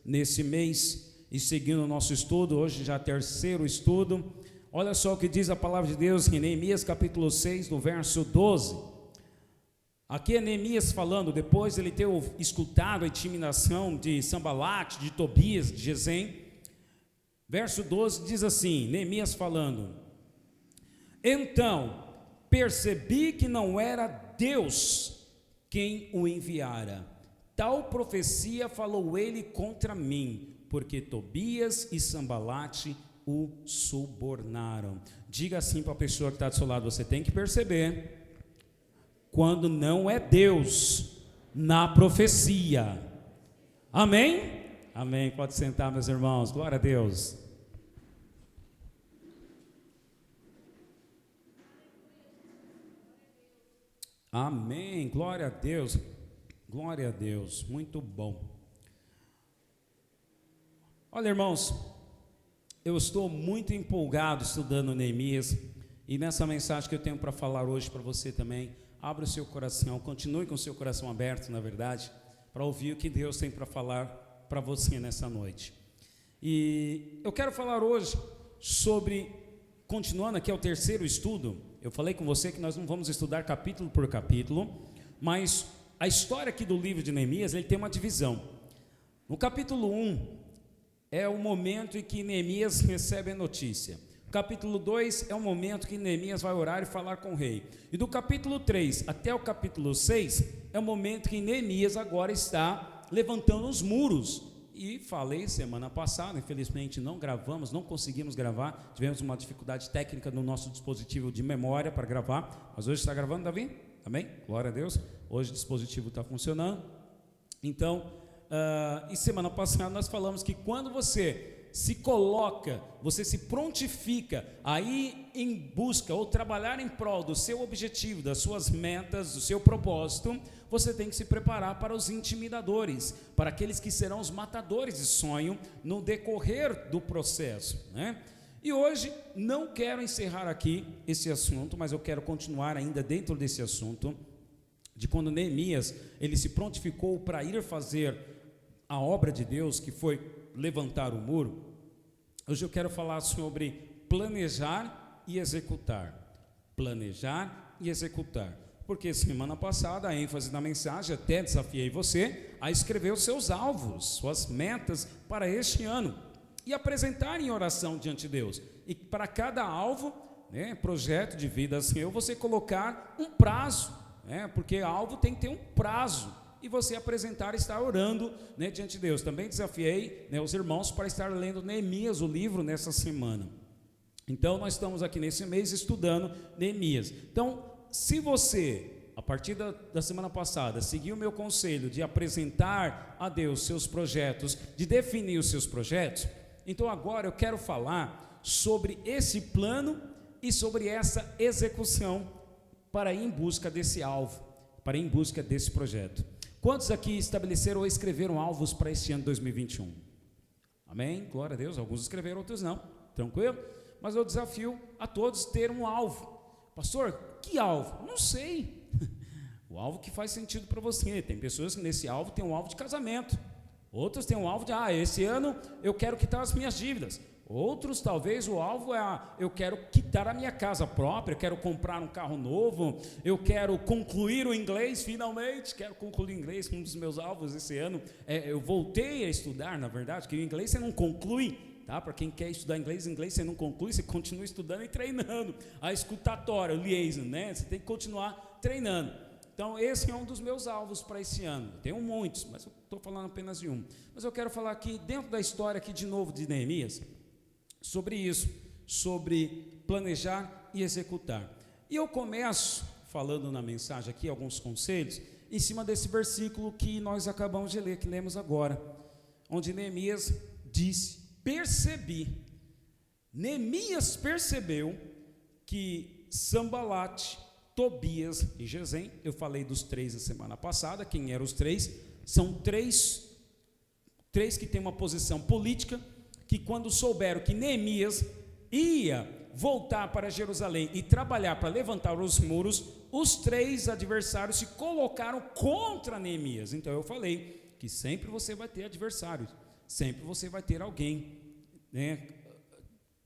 nesse mês e seguindo o nosso estudo, hoje já terceiro estudo. Olha só o que diz a palavra de Deus em Neemias capítulo 6, no verso 12. Aqui é Neemias falando, depois de ele ter escutado a intimidação de Sambalate, de Tobias, de Gesem. Verso 12 diz assim, Neemias falando: então percebi que não era Deus quem o enviara. Tal profecia falou ele contra mim, porque Tobias e Sambalate o subornaram. Diga assim para a pessoa que está do seu lado: você tem que perceber quando não é Deus na profecia. Amém? Amém. Pode sentar, meus irmãos. Glória a Deus. Amém. Glória a Deus. Glória a Deus. Muito bom. Olha, irmãos, eu estou muito empolgado estudando Neemias, e nessa mensagem que eu tenho para falar hoje para você também, abra o seu coração, continue com o seu coração aberto, na verdade, para ouvir o que Deus tem para falar para você nessa noite. E eu quero falar hoje sobre, continuando aqui, é o terceiro estudo. Eu falei com você que nós não vamos estudar capítulo por capítulo, mas a história aqui do livro de Neemias, ele tem uma divisão. No capítulo 1, é o momento em que Neemias recebe a notícia. O capítulo 2 é o momento que Neemias vai orar e falar com o rei. E do capítulo 3 até o capítulo 6, é o momento que Neemias agora está levantando os muros. E falei semana passada, infelizmente não gravamos, não conseguimos gravar, tivemos uma dificuldade técnica no nosso dispositivo de memória para gravar, mas hoje está gravando, Davi? Amém? Glória a Deus, hoje o dispositivo está funcionando. Então, e semana passada nós falamos que quando você se coloca, você se prontifica a ir em busca ou trabalhar em prol do seu objetivo, das suas metas, do seu propósito, você tem que se preparar para os intimidadores, para aqueles que serão os matadores de sonho no decorrer do processo, né? E hoje não quero encerrar aqui esse assunto, mas eu quero continuar ainda dentro desse assunto, de quando Neemias, ele se prontificou para ir fazer a obra de Deus, que foi levantar o muro. Hoje eu quero falar sobre planejar e executar. Planejar e executar. Porque semana passada, a ênfase da mensagem, até desafiei você a escrever os seus alvos, suas metas para este ano, e apresentar em oração diante de Deus. E para cada alvo, né, projeto de vida seu, você colocar um prazo, né, porque alvo tem que ter um prazo. E você apresentar e estar orando, né, diante de Deus. Também desafiei, né, os irmãos para estar lendo Neemias, o livro, nessa semana. Então nós estamos aqui nesse mês estudando Neemias. Então, se você, a partir da semana passada, seguiu o meu conselho de apresentar a Deus seus projetos, de definir os seus projetos, então agora eu quero falar sobre esse plano e sobre essa execução para ir em busca desse alvo, para ir em busca desse projeto. Quantos aqui estabeleceram ou escreveram alvos para este ano 2021? Amém? Glória a Deus. Alguns escreveram, outros não. Tranquilo? Mas eu desafio a todos ter um alvo. Pastor, que alvo? Não sei. O alvo que faz sentido para você. Tem pessoas que nesse alvo têm um alvo de casamento. Outros têm um alvo de, esse ano eu quero quitar as minhas dívidas. Outros, talvez, o alvo é, eu quero quitar a minha casa própria, eu quero comprar um carro novo, eu quero concluir o inglês, finalmente, quero concluir o inglês, um dos meus alvos esse ano. Eu voltei a estudar, na verdade, que o inglês você não conclui, tá? Para quem quer estudar inglês você não conclui, você continua estudando e treinando. A escutatória, o liaison, né? Você tem que continuar treinando. Então, esse é um dos meus alvos para esse ano. Tenho muitos, mas eu estou falando apenas de um. Mas eu quero falar aqui, dentro da história aqui de novo de Neemias, sobre isso, sobre planejar e executar. E eu começo falando na mensagem aqui alguns conselhos em cima desse versículo que nós acabamos de ler, que lemos agora, onde Neemias disse: percebi. Neemias percebeu que Sambalate, Tobias e Gesem, eu falei dos três a semana passada, quem eram os três? São três que têm uma posição política, que quando souberam que Neemias ia voltar para Jerusalém e trabalhar para levantar os muros, os três adversários se colocaram contra Neemias. Então eu falei que sempre você vai ter adversários. sempre você vai ter alguém, né,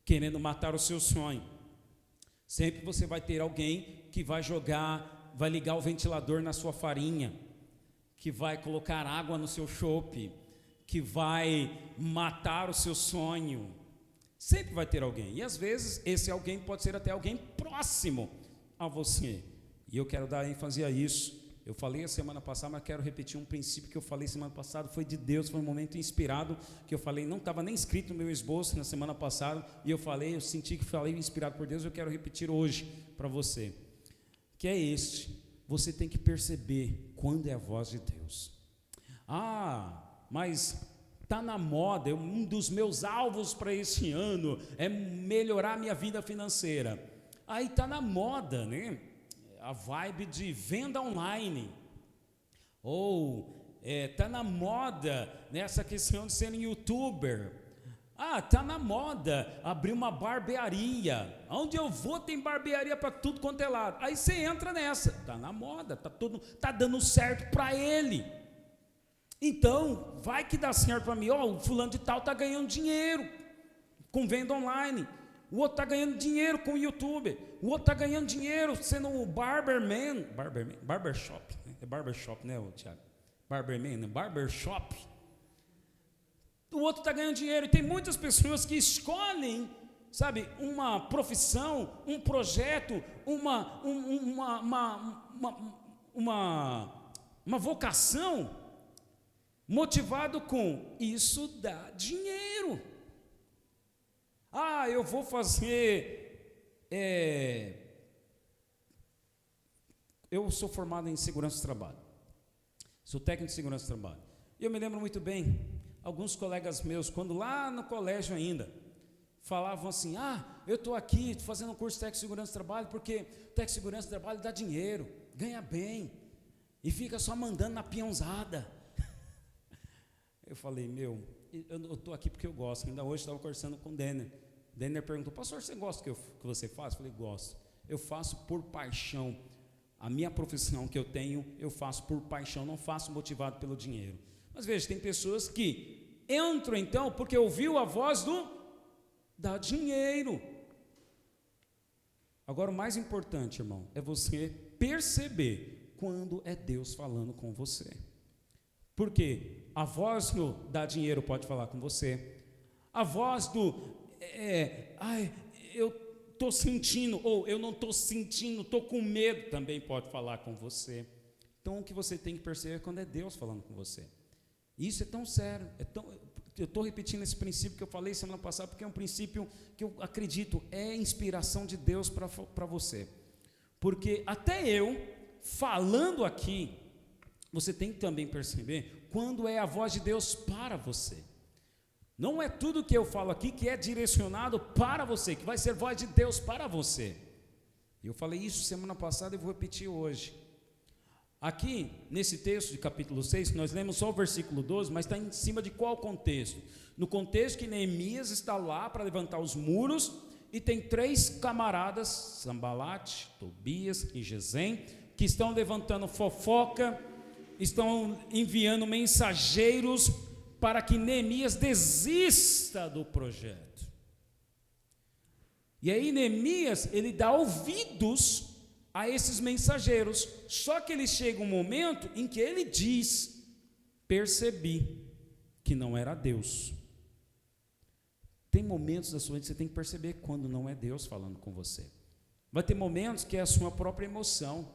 querendo matar o seu sonho. Sempre você vai ter alguém que vai ligar o ventilador na sua farinha, que vai colocar água no seu chope, que vai matar o seu sonho. Sempre vai ter alguém, e às vezes esse alguém pode ser até alguém próximo a você, e eu quero dar ênfase a isso. Eu falei a semana passada, mas quero repetir um princípio que eu falei semana passada, foi de Deus, foi um momento inspirado, que eu falei, não estava nem escrito no meu esboço na semana passada, e eu senti que falei inspirado por Deus, eu quero repetir hoje para você, que é este: você tem que perceber quando é a voz de Deus. Mas está na moda, um dos meus alvos para esse ano é melhorar minha vida financeira. Aí está na moda, né? A vibe de venda online, ou está na moda nessa questão de ser youtuber. Está na moda abrir uma barbearia. Onde eu vou tem barbearia para tudo quanto é lado. Aí você entra nessa, está na moda, está dando certo para ele. Então, vai que dá certo para mim. O fulano de tal está ganhando dinheiro com venda online. O outro está ganhando dinheiro com o YouTube. O outro está ganhando dinheiro sendo um barbershop. É barbershop, né, Tiago? Barberman, né? Barbershop. O outro está ganhando dinheiro. E tem muitas pessoas que escolhem, sabe, uma profissão, um projeto, uma vocação, motivado com isso dá dinheiro. Eu vou fazer, eu sou formado em segurança do trabalho, sou técnico de segurança do trabalho, e eu me lembro muito bem, alguns colegas meus, quando lá no colégio ainda, falavam assim, eu estou aqui fazendo um curso de técnico de segurança do trabalho, porque técnico de segurança do trabalho dá dinheiro, ganha bem, e fica só mandando na peãozada. Eu falei, eu estou aqui porque eu gosto. Ainda hoje estava conversando com o Denner. Denner perguntou, pastor, você gosta do que você faz? Eu falei, gosto. Eu faço por paixão. A minha profissão que eu tenho, eu faço por paixão, não faço motivado pelo dinheiro. Mas veja, tem pessoas que entram então porque ouviu a voz dá dinheiro. Agora o mais importante, irmão, é você perceber quando é Deus falando com você. Porque a voz do dá dinheiro pode falar com você. A voz eu estou sentindo, ou eu não estou sentindo, estou com medo, também pode falar com você. Então o que você tem que perceber é quando é Deus falando com você. Isso é tão sério, eu estou repetindo esse princípio que eu falei semana passada, porque é um princípio que eu acredito, é inspiração de Deus para você. Porque até eu, falando aqui, você tem que também perceber quando é a voz de Deus para você. Não é tudo que eu falo aqui que é direcionado para você, que vai ser voz de Deus para você. Eu falei isso semana passada e vou repetir hoje. Aqui, nesse texto de capítulo 6, nós lemos só o versículo 12, mas está em cima de qual contexto? No contexto que Neemias está lá para levantar os muros, e tem 3 camaradas, Sambalate, Tobias e Gesem, que estão levantando fofoca, estão enviando mensageiros para que Neemias desista do projeto. E aí Neemias, ele dá ouvidos a esses mensageiros, só que ele chega um momento em que ele diz, percebi que não era Deus. Tem momentos da sua vida que você tem que perceber quando não é Deus falando com você. Vai ter momentos que é a sua própria emoção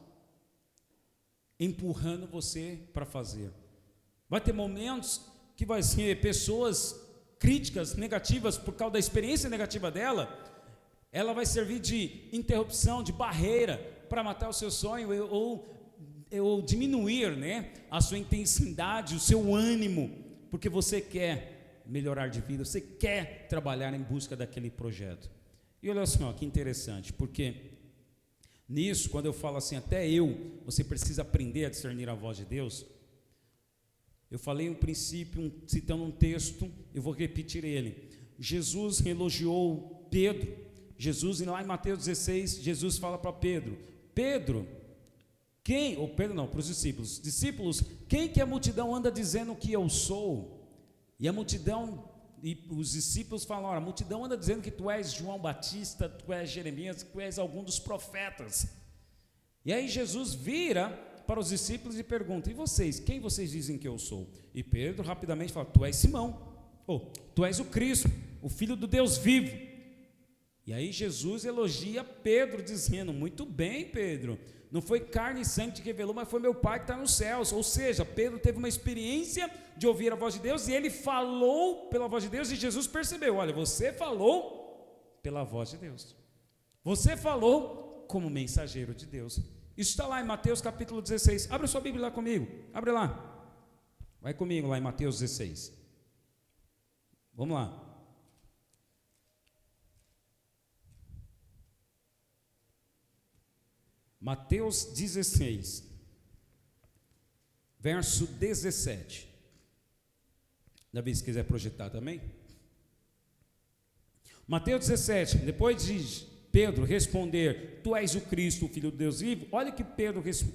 empurrando você para fazer. Vai ter momentos que vai ser pessoas críticas, negativas, por causa da experiência negativa dela, ela vai servir de interrupção, de barreira para matar o seu sonho ou diminuir, né, a sua intensidade, o seu ânimo, porque você quer melhorar de vida, você quer trabalhar em busca daquele projeto. E olha só, que interessante, porque nisso, quando eu falo assim, você precisa aprender a discernir a voz de Deus. Eu falei um princípio, citando um texto, eu vou repetir ele. Jesus elogiou Pedro. Jesus, lá em Mateus 16, Jesus fala para Pedro, para os discípulos, quem que a multidão anda dizendo que eu sou? E a multidão, e os discípulos falam: olha, a multidão anda dizendo que tu és João Batista, tu és Jeremias, que tu és algum dos profetas. E aí Jesus vira para os discípulos e pergunta: e vocês, quem vocês dizem que eu sou? E Pedro rapidamente fala: tu és Simão, tu és o Cristo, o Filho do Deus vivo. E aí Jesus elogia Pedro dizendo: muito bem, Pedro, não foi carne e sangue que te revelou, mas foi meu Pai que está nos céus. Ou seja, Pedro teve uma experiência de ouvir a voz de Deus, e ele falou pela voz de Deus, e Jesus percebeu: olha, você falou pela voz de Deus, você falou como mensageiro de Deus. Isso está lá em Mateus capítulo 16, abre sua Bíblia lá comigo, abre lá, vai comigo lá em Mateus 16, vamos lá. Mateus 16, verso 17. Davi, se quiser projetar também. Mateus 17, depois de Pedro responder: tu és o Cristo, o Filho de Deus vivo, olha que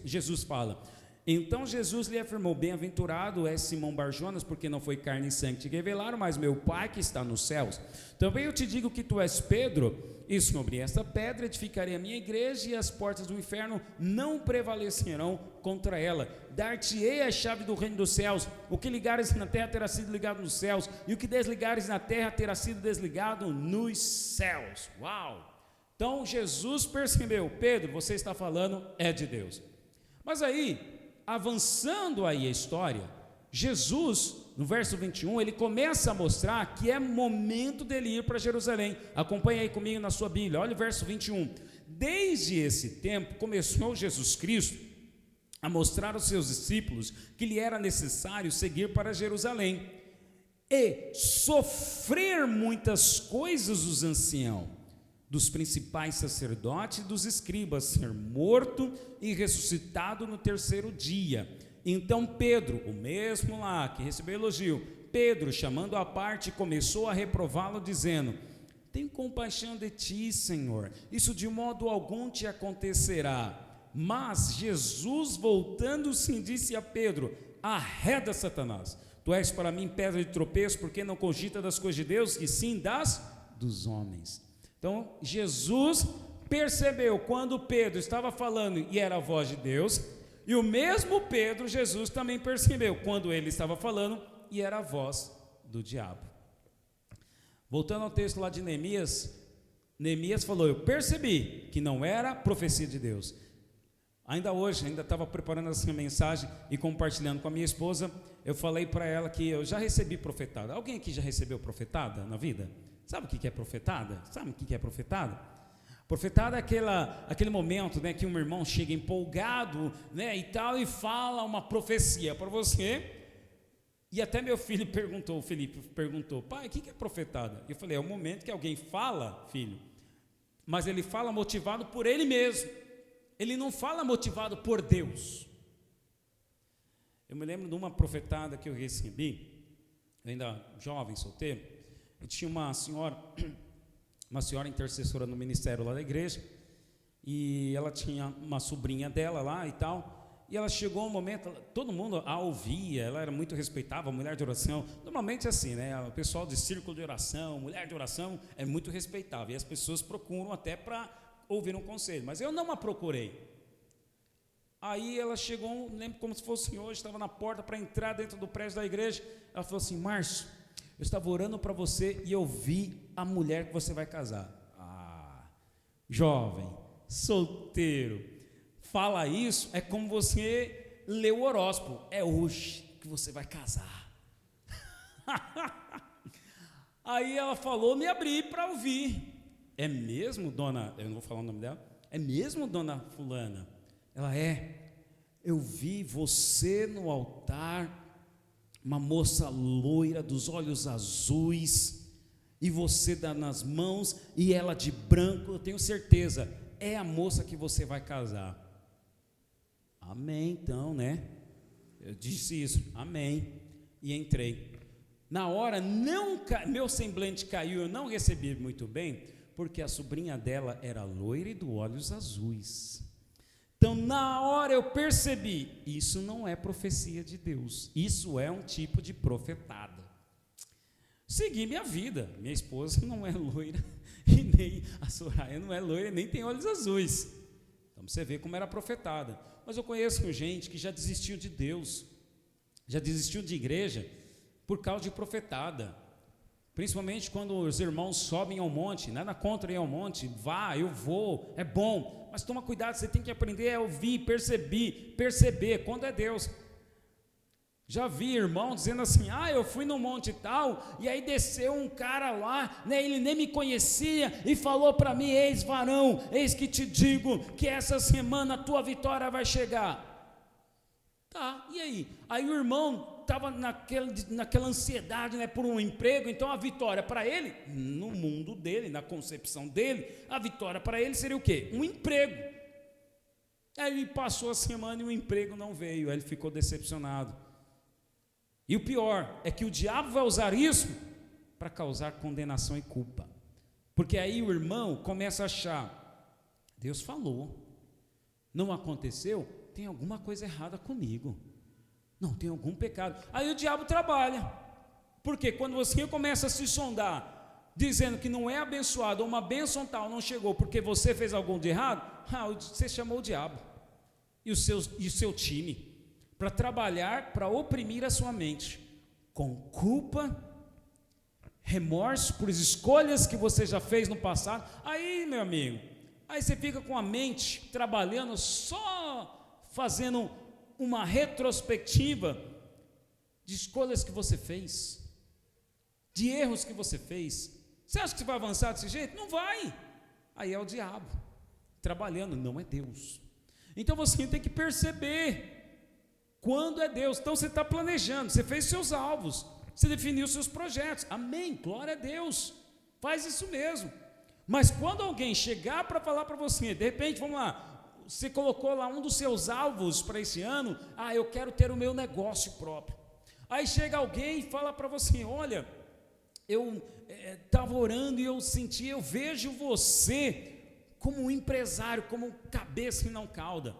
Jesus fala: então Jesus lhe afirmou: bem-aventurado és Simão Barjonas, porque não foi carne e sangue que te revelaram, mas meu Pai que está nos céus. Também eu te digo que tu és Pedro, e sobre esta pedra edificarei a minha igreja, e as portas do inferno não prevalecerão contra ela. Dar-te-ei a chave do reino dos céus. O que ligares na terra terá sido ligado nos céus, e o que desligares na terra terá sido desligado nos céus. Uau! Então Jesus percebeu: Pedro, você está falando é de Deus. Mas aí, avançando aí a história, Jesus, no verso 21, ele começa a mostrar que é momento dele ir para Jerusalém. Acompanha aí comigo na sua Bíblia, olha o verso 21. Desde esse tempo, começou Jesus Cristo a mostrar aos seus discípulos que lhe era necessário seguir para Jerusalém e sofrer muitas coisas dos anciãos, dos principais sacerdotes e dos escribas, ser morto e ressuscitado no terceiro dia. Então Pedro, o mesmo lá que recebeu elogio, Pedro, chamando à parte, começou a reprová-lo, dizendo: tenho compaixão de ti, Senhor, isso de modo algum te acontecerá. Mas Jesus, voltando-se, disse a Pedro: arreda, Satanás, tu és para mim pedra de tropeço, porque não cogita das coisas de Deus, e sim dos homens. Então Jesus percebeu quando Pedro estava falando e era a voz de Deus, e o mesmo Pedro, Jesus também percebeu quando ele estava falando e era a voz do diabo. Voltando ao texto lá de Neemias, Neemias falou: eu percebi que não era profecia de Deus. Ainda hoje, ainda estava preparando essa mensagem e compartilhando com a minha esposa, eu falei para ela que eu já recebi profetada. Alguém aqui já recebeu profetada na vida? Sabe o que é profetada? Sabe o que é profetada? Profetada é aquele momento, né, que um irmão chega empolgado, né, e tal, e fala uma profecia para você. E até meu filho perguntou, o Felipe perguntou: pai, o que é profetada? Eu falei: é o momento que alguém fala, filho, mas ele fala motivado por ele mesmo, ele não fala motivado por Deus. Eu me lembro de uma profetada que eu recebi, ainda jovem, solteiro. Eu tinha uma senhora intercessora no ministério lá da igreja, e ela tinha uma sobrinha dela lá e tal. E ela chegou um momento, todo mundo a ouvia, ela era muito respeitável, mulher de oração. Normalmente é assim, né? O pessoal de círculo de oração, mulher de oração, é muito respeitável. E as pessoas procuram até para ouvir um conselho. Mas eu não a procurei. Aí ela chegou, lembro como se fosse hoje, estava na porta para entrar dentro do prédio da igreja. Ela falou assim: Márcio, eu estava orando para você e eu vi a mulher que você vai casar. Ah, jovem, solteiro, fala isso, é como você lê o horóscopo, é hoje que você vai casar. Aí ela falou, me abri para ouvir. É mesmo, dona, eu não vou falar o nome dela, é mesmo, dona fulana? Ela eu vi você no altar, uma moça loira, dos olhos azuis, e você dá nas mãos, e ela de branco, eu tenho certeza, é a moça que você vai casar. Amém, então, né? Eu disse isso, amém, e entrei. Na hora, meu semblante caiu, eu não recebi muito bem, porque a sobrinha dela era loira e de olhos azuis. Então, na hora eu percebi, isso não é profecia de Deus, isso é um tipo de profetada. segui minha vida. Minha esposa não é loira, e nem a Soraya não é loira, nem tem olhos azuis. Então você vê como era profetada. Mas eu conheço gente que já desistiu de Deus, já desistiu de igreja por causa de profetada. Principalmente quando os irmãos sobem ao monte, nada contra ir ao monte, vá, eu vou, é bom, mas toma cuidado, você tem que aprender a ouvir, perceber quando é Deus. Já vi irmão dizendo assim, eu fui no monte tal, e aí desceu um cara lá, né, ele nem me conhecia, e falou para mim, eis varão, eis que te digo, que essa semana a tua vitória vai chegar. Tá, e aí? Aí o irmão estava naquela ansiedade, né, por um emprego, então a vitória para ele, no mundo dele, na concepção dele, a vitória para ele seria o quê? Um emprego. Aí ele passou a semana e o emprego não veio, aí ele ficou decepcionado. E o pior é que o diabo vai usar isso para causar condenação e culpa, porque aí o irmão começa a achar, Deus falou, não aconteceu, tem alguma coisa errada comigo, não, tem algum pecado. Aí o diabo trabalha, porque quando você começa a se sondar, dizendo que não é abençoado, ou uma bênção tal não chegou porque você fez algo de errado, você chamou o diabo e o seu time para trabalhar, para oprimir a sua mente, com culpa, remorso por escolhas que você já fez no passado. Aí, meu amigo, aí você fica com a mente trabalhando, só fazendo uma retrospectiva de escolhas que você fez, de erros que você fez. Você acha que você vai avançar desse jeito? Não vai. Aí é o diabo trabalhando, não é Deus. Então você tem que perceber quando é Deus. Então você está planejando, você fez seus alvos, você definiu seus projetos, amém, glória a Deus, faz isso mesmo. Mas quando alguém chegar para falar para você, de repente, vamos lá, você colocou lá um dos seus alvos para esse ano, eu quero ter o meu negócio próprio. Aí chega alguém e fala para você, olha, eu estava orando e eu vejo você como um empresário, como cabeça e não cauda.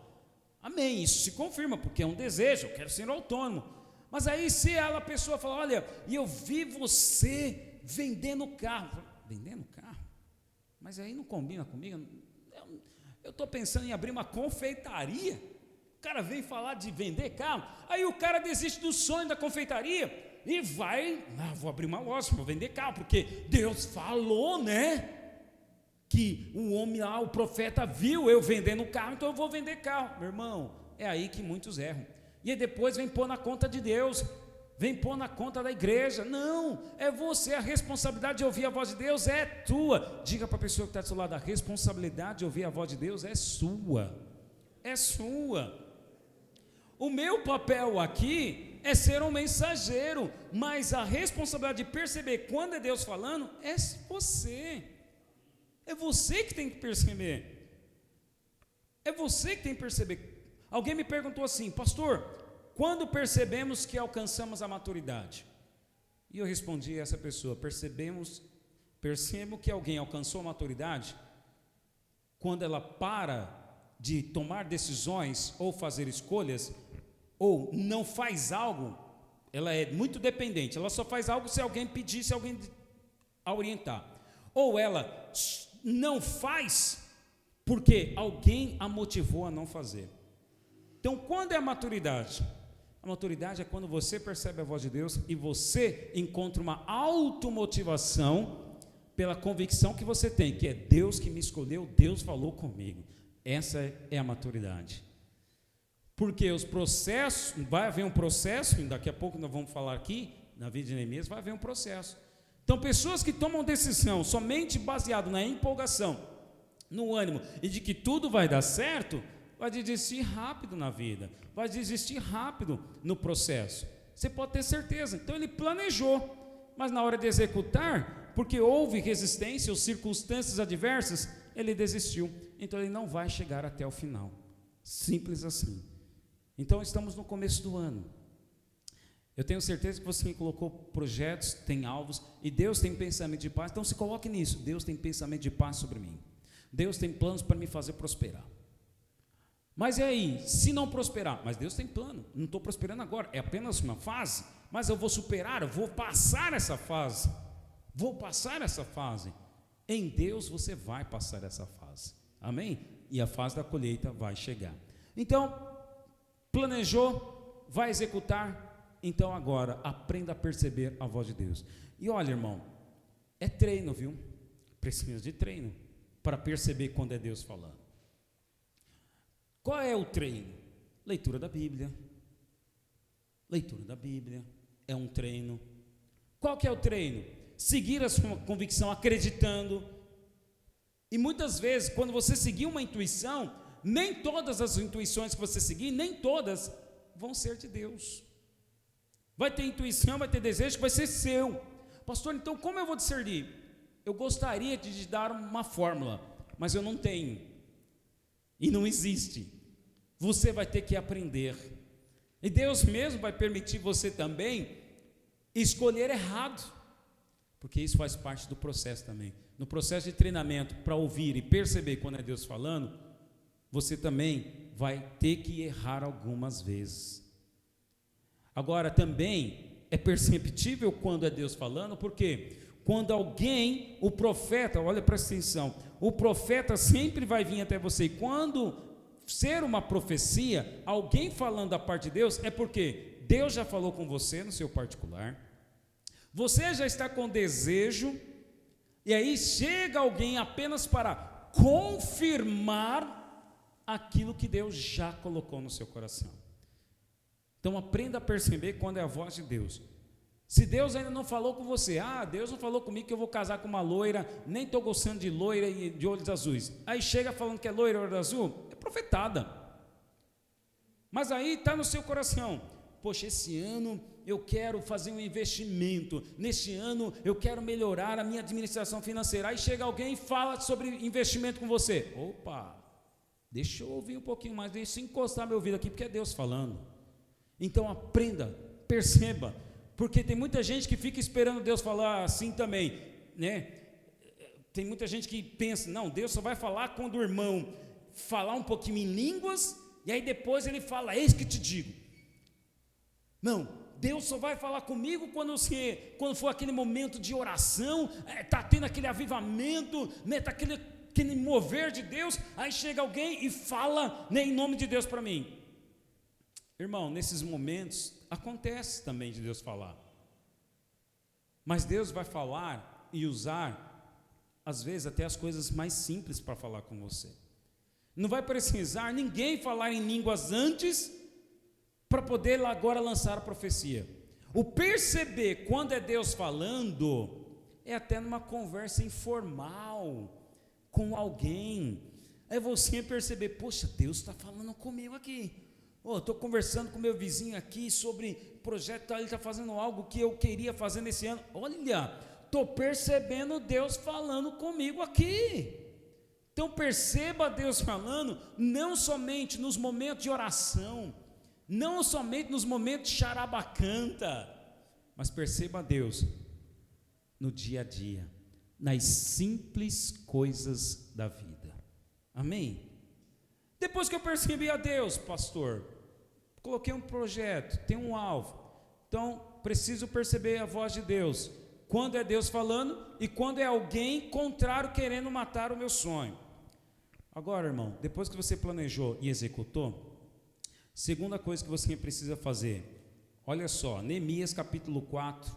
Amém, isso se confirma, porque é um desejo, eu quero ser autônomo. Mas aí se a pessoa fala, olha, e eu vi você vendendo carro. Vendendo carro? Mas aí não combina comigo. Eu estou pensando em abrir uma confeitaria. O cara vem falar de vender carro, aí o cara desiste do sonho da confeitaria e vai, vou abrir uma loja, vou vender carro, porque Deus falou, né? Que o homem lá, o profeta viu eu vendendo carro, então eu vou vender carro. Meu irmão, é aí que muitos erram. E aí depois vem pôr na conta de Deus, vem pôr na conta da igreja. Não, é você, a responsabilidade de ouvir a voz de Deus é tua. Diga para a pessoa que está do seu lado, a responsabilidade de ouvir a voz de Deus é sua. É sua. O meu papel aqui é ser um mensageiro, mas a responsabilidade de perceber quando é Deus falando é você. É você que tem que perceber. É você que tem que perceber. Alguém me perguntou assim, pastor, quando percebemos que alcançamos a maturidade? E eu respondi a essa pessoa, percebo que alguém alcançou a maturidade quando ela para de tomar decisões ou fazer escolhas, ou não faz algo, ela é muito dependente, ela só faz algo se alguém pedir, se alguém a orientar, ou ela não faz porque alguém a motivou a não fazer. Então, quando é a maturidade? A maturidade é quando você percebe a voz de Deus e você encontra uma automotivação pela convicção que você tem, que é Deus que me escolheu, Deus falou comigo. Essa é a maturidade. Porque os processos, vai haver um processo, e daqui a pouco nós vamos falar aqui, na vida de Neemias, vai haver um processo. Então, pessoas que tomam decisão somente baseado na empolgação, no ânimo, e de que tudo vai dar certo, vai desistir rápido na vida, vai desistir rápido no processo. Você pode ter certeza. Então, ele planejou, mas na hora de executar, porque houve resistência ou circunstâncias adversas, ele desistiu. Então, ele não vai chegar até o final. Simples assim. Então, estamos no começo do ano. Eu tenho certeza que você colocou projetos, tem alvos, e Deus tem pensamento de paz. Então se coloque nisso. Deus tem pensamento de paz sobre mim. Deus tem planos para me fazer prosperar. Mas e aí, se não prosperar? Mas Deus tem plano, não estou prosperando agora, é apenas uma fase, mas eu vou superar, eu vou passar essa fase. Vou passar essa fase. Em Deus você vai passar essa fase. Amém? E a fase da colheita vai chegar. Então, planejou, vai executar. Então agora, aprenda a perceber a voz de Deus. E olha, irmão, é treino, viu? Precisa de treino para perceber quando é Deus falando. Qual é o treino? Leitura da Bíblia. Leitura da Bíblia é um treino. Qual que é o treino? Seguir a sua convicção acreditando. E muitas vezes, quando você seguir uma intuição, nem todas as intuições que você seguir, nem todas vão ser de Deus. Vai ter intuição, vai ter desejo que vai ser seu. Pastor, então como eu vou discernir? Eu gostaria de te dar uma fórmula, mas eu não tenho. E não existe. Você vai ter que aprender. E Deus mesmo vai permitir você também escolher errado, porque isso faz parte do processo também. No processo de treinamento, para ouvir e perceber quando é Deus falando, você também vai ter que errar algumas vezes. Agora também é perceptível quando é Deus falando, porque quando alguém, o profeta, olha, presta atenção, o profeta sempre vai vir até você, e quando ser uma profecia, alguém falando da parte de Deus, é porque Deus já falou com você no seu particular, você já está com desejo, e aí chega alguém apenas para confirmar aquilo que Deus já colocou no seu coração. Então aprenda a perceber quando é a voz de Deus. Se Deus ainda não falou com você, Deus não falou comigo que eu vou casar com uma loira, nem estou gostando de loira e de olhos azuis, aí chega falando que é loira e olho azul, é profetada, mas aí está no seu coração, poxa, esse ano eu quero fazer um investimento, neste ano eu quero melhorar a minha administração financeira, aí chega alguém e fala sobre investimento com você, opa, deixa eu ouvir um pouquinho mais, deixa eu encostar meu ouvido aqui, porque é Deus falando. Então aprenda, perceba, porque tem muita gente que fica esperando Deus falar assim também, né? Tem muita gente que pensa, não, Deus só vai falar quando o irmão falar um pouquinho em línguas, e aí depois ele fala, eis que te digo. Não, Deus só vai falar comigo quando for aquele momento de oração, está tendo aquele avivamento, né? Está aquele mover de Deus, aí chega alguém e fala, né, em nome de Deus para mim. Irmão, nesses momentos acontece também de Deus falar, mas Deus vai falar e usar às vezes até as coisas mais simples para falar com você. Não vai precisar ninguém falar em línguas antes para poder agora lançar a profecia. O perceber quando é Deus falando é até numa conversa informal com alguém, é você perceber, poxa, Deus está falando comigo aqui. Estou conversando com meu vizinho aqui sobre projeto, ele está fazendo algo que eu queria fazer nesse ano. Olha, estou percebendo Deus falando comigo aqui. Então perceba Deus falando, não somente nos momentos de oração, não somente nos momentos de charabacanta, mas perceba Deus no dia a dia, nas simples coisas da vida. Amém? Depois que eu percebi a Deus, pastor, coloquei um projeto, tem um alvo, então preciso perceber a voz de Deus, quando é Deus falando e quando é alguém contrário querendo matar o meu sonho. Agora, irmão, depois que você planejou e executou, segunda coisa que você precisa fazer, olha só, Neemias capítulo 4,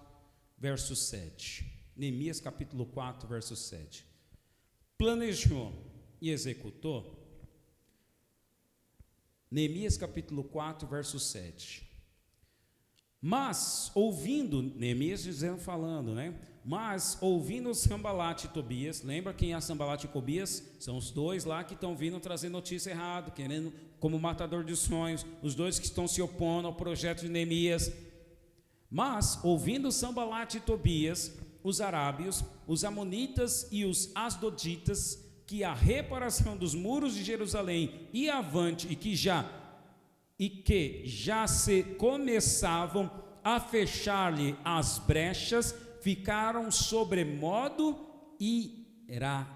verso 7, Neemias capítulo 4, verso 7, planejou e executou. Neemias capítulo 4, verso 7. Mas, ouvindo, Neemias dizendo, falando, né? Mas, ouvindo Sanbalate e Tobias, lembra quem é Sanbalate e Tobias? São os dois lá que estão vindo trazer notícia errada, querendo, como matador de sonhos, os dois que estão se opondo ao projeto de Neemias. Mas, ouvindo Sanbalate e Tobias, os arábios, os amonitas e os asdoditas, que a reparação dos muros de Jerusalém ia avante e que já se começavam a fechar-lhe as brechas, ficaram sobremodo irados.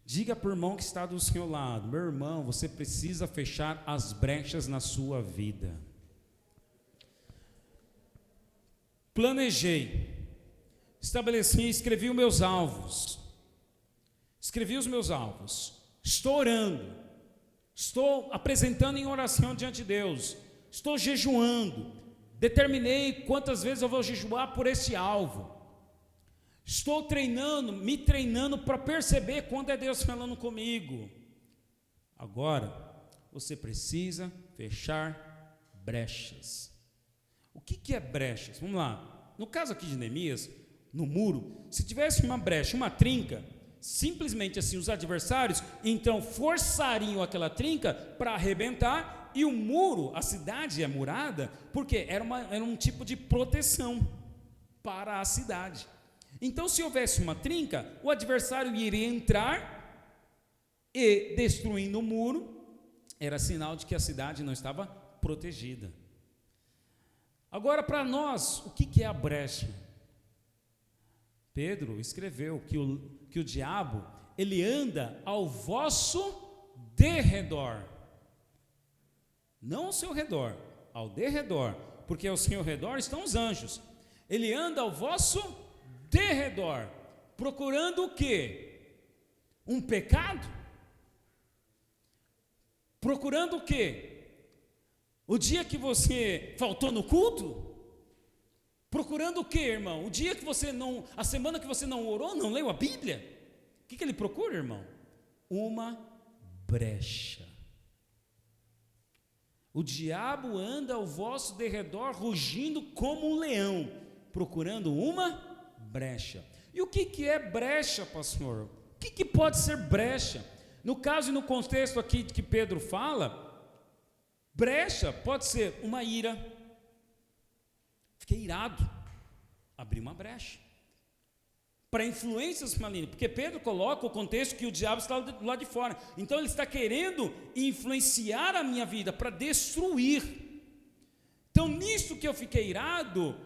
Diga para o irmão que está do seu lado, meu irmão, você precisa fechar as brechas na sua vida. Planejei, estabeleci, escrevi os meus alvos. Escrevi os meus alvos. Estou orando. Estou apresentando em oração diante de Deus. Estou jejuando. Determinei quantas vezes eu vou jejuar por esse alvo. Estou treinando, me treinando para perceber quando é Deus falando comigo. Agora, você precisa fechar brechas. O que é brechas? Vamos lá. No caso aqui de Neemias, no muro, se tivesse uma brecha, uma trinca, simplesmente assim os adversários então forçariam aquela trinca para arrebentar, e o muro, a cidade é murada, porque era um tipo de proteção para a cidade. Então, se houvesse uma trinca, o adversário iria entrar e, destruindo o muro, era sinal de que a cidade não estava protegida. Agora, para nós, o que é a brecha? Pedro escreveu que o diabo, ele anda ao vosso derredor. Não ao seu redor, ao derredor, porque ao seu redor estão os anjos. Ele anda ao vosso derredor, procurando o quê? Um pecado? Procurando o quê? O dia que você faltou no culto? Procurando o quê, irmão? O dia que você não, a semana que você não orou, não leu a Bíblia? O que ele procura, irmão? Uma brecha. O diabo anda ao vosso derredor, rugindo como um leão, procurando uma brecha. E o que é brecha, pastor? O que pode ser brecha? No caso e no contexto aqui que Pedro fala, brecha pode ser uma ira. Fiquei irado, abri uma brecha para influências malignas, porque Pedro coloca o contexto que o diabo está do lado de fora, então ele está querendo influenciar a minha vida para destruir. Então, nisso que eu fiquei irado,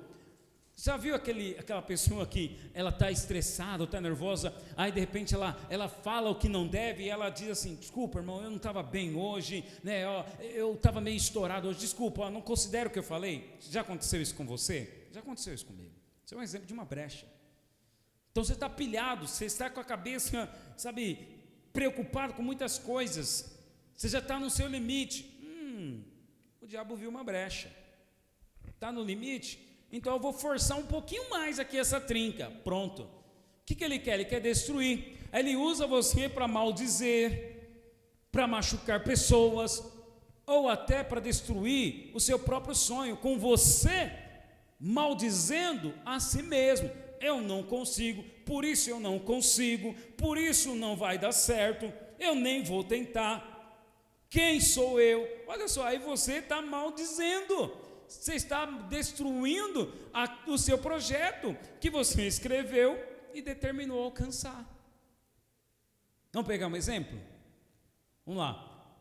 já viu aquela pessoa que ela está estressada, está nervosa, aí de repente ela fala o que não deve, e ela diz assim: desculpa, irmão, eu não estava bem hoje, né? Eu estava meio estourado hoje, desculpa, não considero o que eu falei. Já aconteceu isso com você? Já aconteceu isso comigo. Isso é um exemplo de uma brecha. Então você está pilhado, você está com a cabeça, sabe, preocupado com muitas coisas, você já está no seu limite. O diabo viu uma brecha, está no limite, então eu vou forçar um pouquinho mais aqui essa trinca. Pronto. O que ele quer? Ele quer destruir. Aí ele usa você para maldizer, para machucar pessoas, ou até para destruir o seu próprio sonho, com você maldizendo a si mesmo. Eu não consigo, por isso eu não consigo, por isso não vai dar certo, eu nem vou tentar. Quem sou eu? Olha só, aí você está maldizendo, você está destruindo o seu projeto que você escreveu e determinou alcançar. Vamos pegar um exemplo? Vamos lá.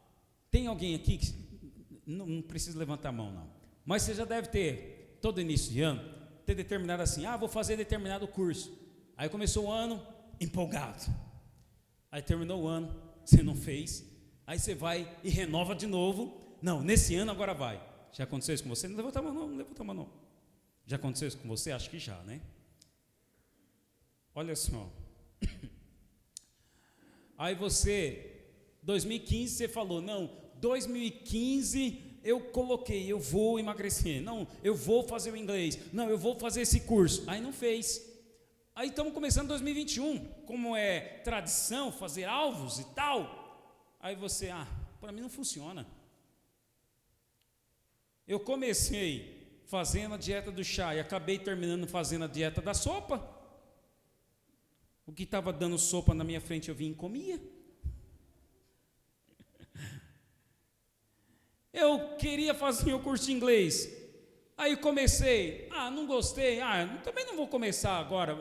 Tem alguém aqui que não precisa levantar a mão, não, mas você já deve ter, todo início de ano, ter determinado assim: vou fazer determinado curso. Aí começou o ano empolgado, aí terminou o ano, você não fez, aí você vai e renova de novo. Não, nesse ano agora vai. Já aconteceu isso com você? Não levanta a mão não, não levanta a mão não. Já aconteceu isso com você? Acho que já, né? Olha só. Aí você, 2015 você falou: não, 2015 eu coloquei, eu vou emagrecer, não, eu vou fazer o inglês, não, eu vou fazer esse curso. Aí não fez. Aí estamos começando 2021, como é tradição fazer alvos e tal. Aí você, para mim não funciona. Eu comecei fazendo a dieta do chá e acabei terminando fazendo a dieta da sopa. O que estava dando sopa na minha frente eu vim e comia. Eu queria fazer o curso de inglês, aí comecei, não gostei, também não vou começar agora,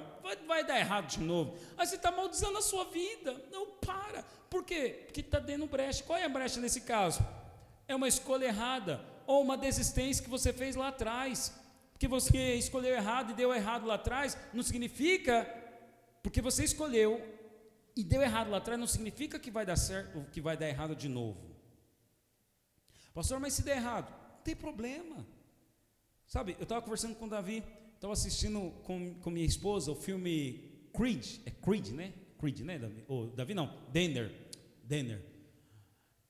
vai dar errado de novo. Aí você está maldizendo a sua vida. Não, para. Por quê? Porque está dando brecha. Qual é a brecha nesse caso? É uma escolha errada, ou uma desistência que você fez lá atrás, porque você escolheu errado e deu errado lá atrás, não significa, porque você escolheu e deu errado lá atrás, não significa que vai dar certo, que vai dar errado de novo. Pastor, mas se der errado, não tem problema. Sabe, eu estava conversando com o Davi, estava assistindo com minha esposa o filme Creed. É Creed, né? Creed, né, Davi? Davi não, Denner.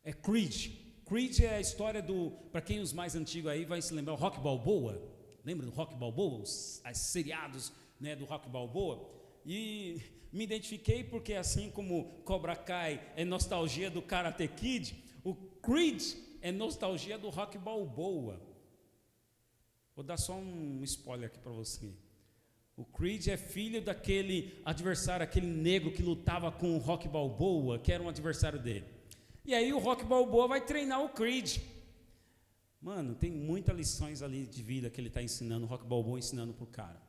É Creed. Creed é a história para quem os mais antigos aí vai se lembrar, o Rock Balboa. Lembra do Rock Balboa? Os seriados, né, do Rock Balboa. E me identifiquei porque assim como Cobra Kai é nostalgia do Karate Kid, o Creed é nostalgia do Rock Balboa. Vou dar só um spoiler aqui para você. O Creed é filho daquele adversário, aquele negro que lutava com o Rock Balboa, que era um adversário dele. E aí o Rock Balboa vai treinar o Creed. Mano, tem muitas lições ali de vida que ele está ensinando, o Rock Balboa ensinando para o cara.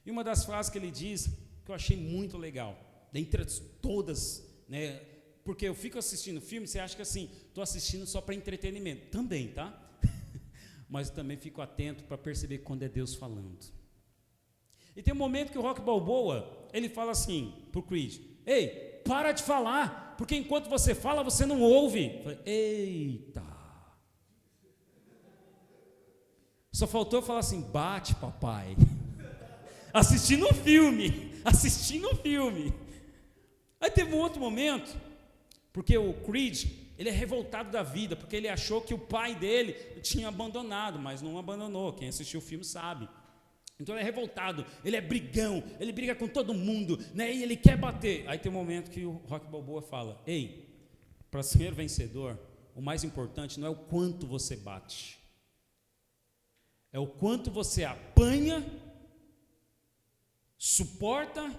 E uma das frases que ele diz, que eu achei muito legal, dentre todas, né? Porque eu fico assistindo filme, você acha que assim, estou assistindo só para entretenimento. Também, tá? Mas também fico atento para perceber quando é Deus falando. E tem um momento que o Rock Balboa, ele fala assim para o Creed: ei, para de falar, porque enquanto você fala, você não ouve. Eu falei, eita. Só faltou eu falar assim: bate, papai. Assistindo um filme. Aí teve um outro momento, porque o Creed, ele é revoltado da vida, porque ele achou que o pai dele tinha abandonado, mas não abandonou. Quem assistiu o filme sabe. Então ele é revoltado, ele é brigão, ele briga com todo mundo, né? E ele quer bater. Aí tem um momento que o Rock Balboa fala: ei, para ser vencedor, o mais importante não é o quanto você bate, é o quanto você apanha, suporta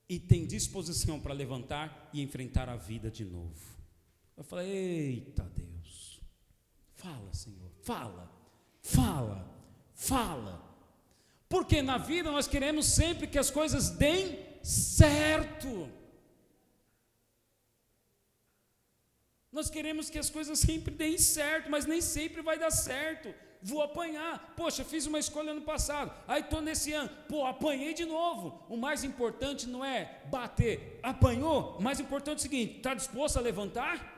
e tem disposição para levantar e enfrentar a vida de novo. Eu falei: eita Deus, fala, Senhor, fala. Porque na vida nós queremos sempre que as coisas deem certo. Nós queremos que as coisas sempre deem certo, mas nem sempre vai dar certo. Vou apanhar. Poxa, fiz uma escolha ano passado, aí estou nesse ano, apanhei de novo. O mais importante não é bater. Apanhou, o mais importante é o seguinte: está disposto a levantar?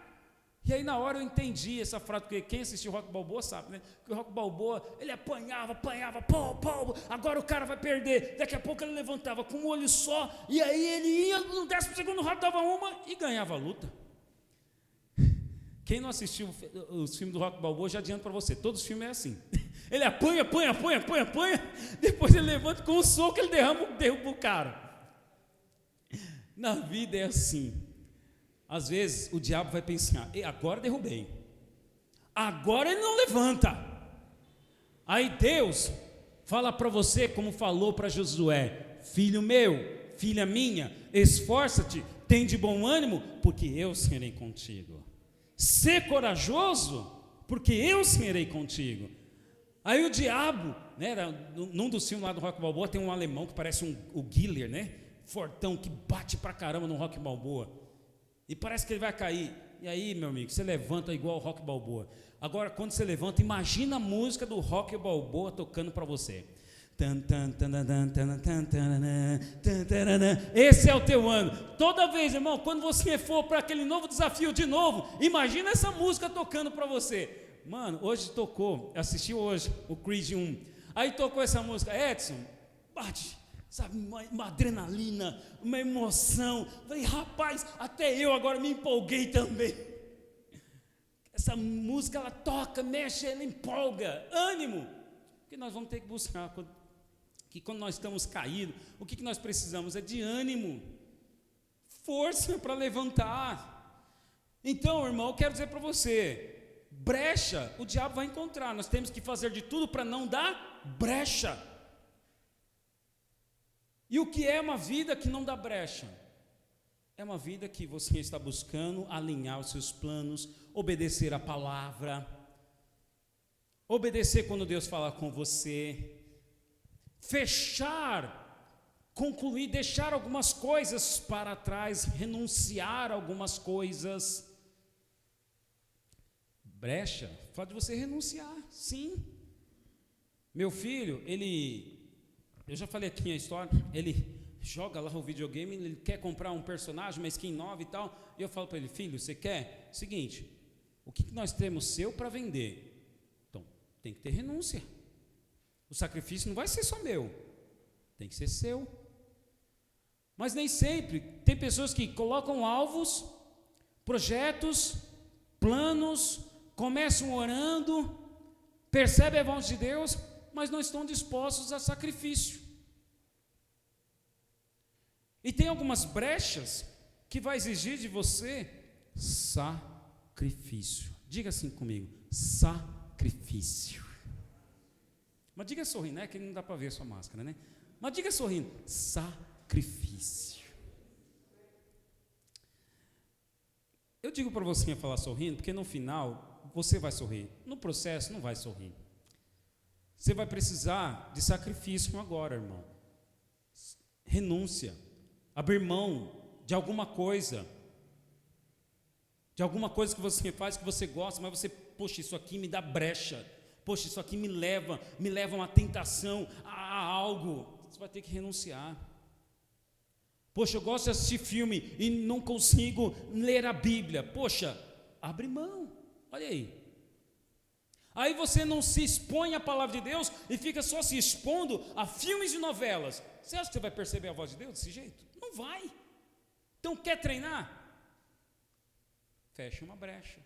E aí na hora eu entendi essa frase, porque quem assistiu o Rock Balboa sabe, né? Que o Rock Balboa, ele apanhava, agora o cara vai perder. Daqui a pouco ele levantava com um olho só, e aí ele ia no 12º round, dava uma e ganhava a luta. Quem não assistiu os filmes do Rock Balboa, já adianto para você, todos os filmes é assim. Ele apanha, depois ele levanta com um soco, ele derruba o cara. Na vida é assim. Às vezes o diabo vai pensar: agora derrubei, agora ele não levanta. Aí Deus fala para você, como falou para Josué: filho meu, filha minha, esforça-te, tem de bom ânimo, porque eu serei contigo. Ser corajoso, porque eu serei contigo. Aí o diabo, né, num dos filmes lá do Rock Balboa, tem um alemão que parece o Giller, né, fortão, que bate pra caramba no Rock Balboa. E parece que ele vai cair. E aí, meu amigo, você levanta igual o Rock Balboa. Agora, quando você levanta, imagina a música do Rock Balboa tocando para você. Esse é o teu ano. Toda vez, irmão, quando você for para aquele novo desafio de novo, imagina essa música tocando para você. Mano, hoje tocou, assisti hoje o Creed 1. Aí tocou essa música, Edson, bate. Sabe, uma adrenalina, uma emoção. Falei, rapaz, até eu agora me empolguei também. Essa música, ela toca, mexe, ela empolga, ânimo. Que nós vamos ter que buscar, que quando nós estamos caídos, o que nós precisamos é de ânimo, força para levantar. Então, irmão, eu quero dizer para você, brecha, o diabo vai encontrar. Nós temos que fazer de tudo para não dar brecha. E o que é uma vida que não dá brecha? É uma vida que você está buscando alinhar os seus planos, obedecer a palavra, obedecer quando Deus fala com você, fechar, concluir, deixar algumas coisas para trás, renunciar a algumas coisas. Brecha, fala de você renunciar, sim. Meu filho, eu já falei aqui a história, ele joga lá o videogame, ele quer comprar um personagem, uma skin nova e tal, e eu falo para ele: filho, você quer? Seguinte, o que nós temos seu para vender? Então, tem que ter renúncia. O sacrifício não vai ser só meu, tem que ser seu. Mas nem sempre, tem pessoas que colocam alvos, projetos, planos, começam orando, percebem a voz de Deus, mas não estão dispostos a sacrifício. E tem algumas brechas que vai exigir de você sacrifício. Diga assim comigo, sacrifício. Mas diga sorrindo, né? Que não dá para ver a sua máscara, né? Mas diga sorrindo, sacrifício. Eu digo para você falar sorrindo, porque no final você vai sorrir. No processo não vai sorrir. Você vai precisar de sacrifício agora, irmão. Renúncia. Abrir mão de alguma coisa. De alguma coisa que você faz, que você gosta, mas você, poxa, isso aqui me dá brecha. Poxa, isso aqui me leva a uma tentação, a algo. Você vai ter que renunciar. Poxa, eu gosto de assistir filme e não consigo ler a Bíblia. Poxa, abre mão. Olha aí. Aí você não se expõe à palavra de Deus e fica só se expondo a filmes e novelas. Você acha que você vai perceber a voz de Deus desse jeito? Não vai. Então quer treinar? Fecha uma brecha.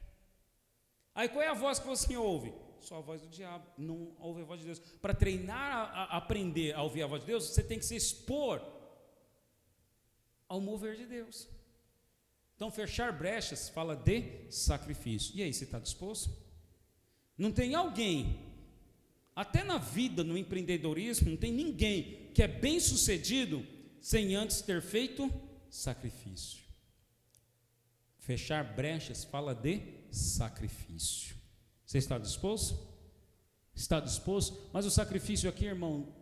Aí qual é a voz que você ouve? Só a voz do diabo, não ouve a voz de Deus. Para treinar a aprender a ouvir a voz de Deus, você tem que se expor ao mover de Deus. Então fechar brechas fala de sacrifício. E aí, você está disposto? Não tem alguém, até na vida, no empreendedorismo, não tem ninguém que é bem sucedido sem antes ter feito sacrifício. Fechar brechas fala de sacrifício. Você está disposto? Está disposto? Mas o sacrifício aqui, irmão,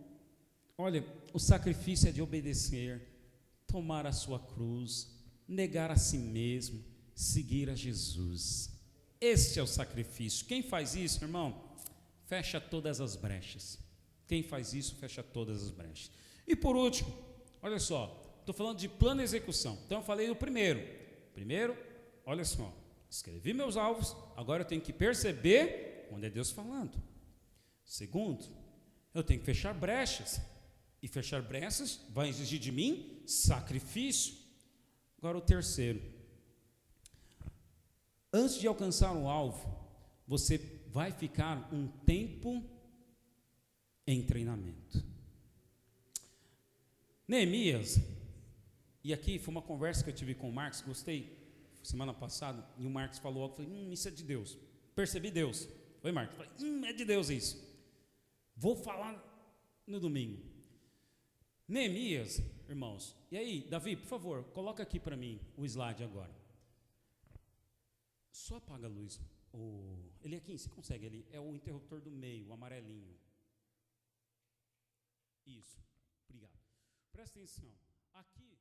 olha, o sacrifício é de obedecer, tomar a sua cruz, negar a si mesmo, seguir a Jesus. Este é o sacrifício. Quem faz isso, irmão, fecha todas as brechas. Quem faz isso, fecha todas as brechas. E por último, olha só, estou falando de plano e execução. Então eu falei do primeiro. Primeiro, olha só, escrevi meus alvos, agora eu tenho que perceber onde é Deus falando. Segundo, eu tenho que fechar brechas. E fechar brechas vai exigir de mim sacrifício. Agora o terceiro, antes de alcançar o alvo, você vai ficar um tempo em treinamento. Neemias, e aqui foi uma conversa que eu tive com o Marcos, gostei, semana passada, e o Marcos falou algo, eu falei, isso é de Deus, percebi Deus. Oi, Marcos, eu falei, é de Deus isso. Vou falar no domingo. Neemias, irmãos, e aí, Davi, por favor, coloca aqui para mim o slide agora. Só apaga a luz. Ele aqui, você consegue, ele é o interruptor do meio, o amarelinho. Isso, obrigado. Presta atenção, aqui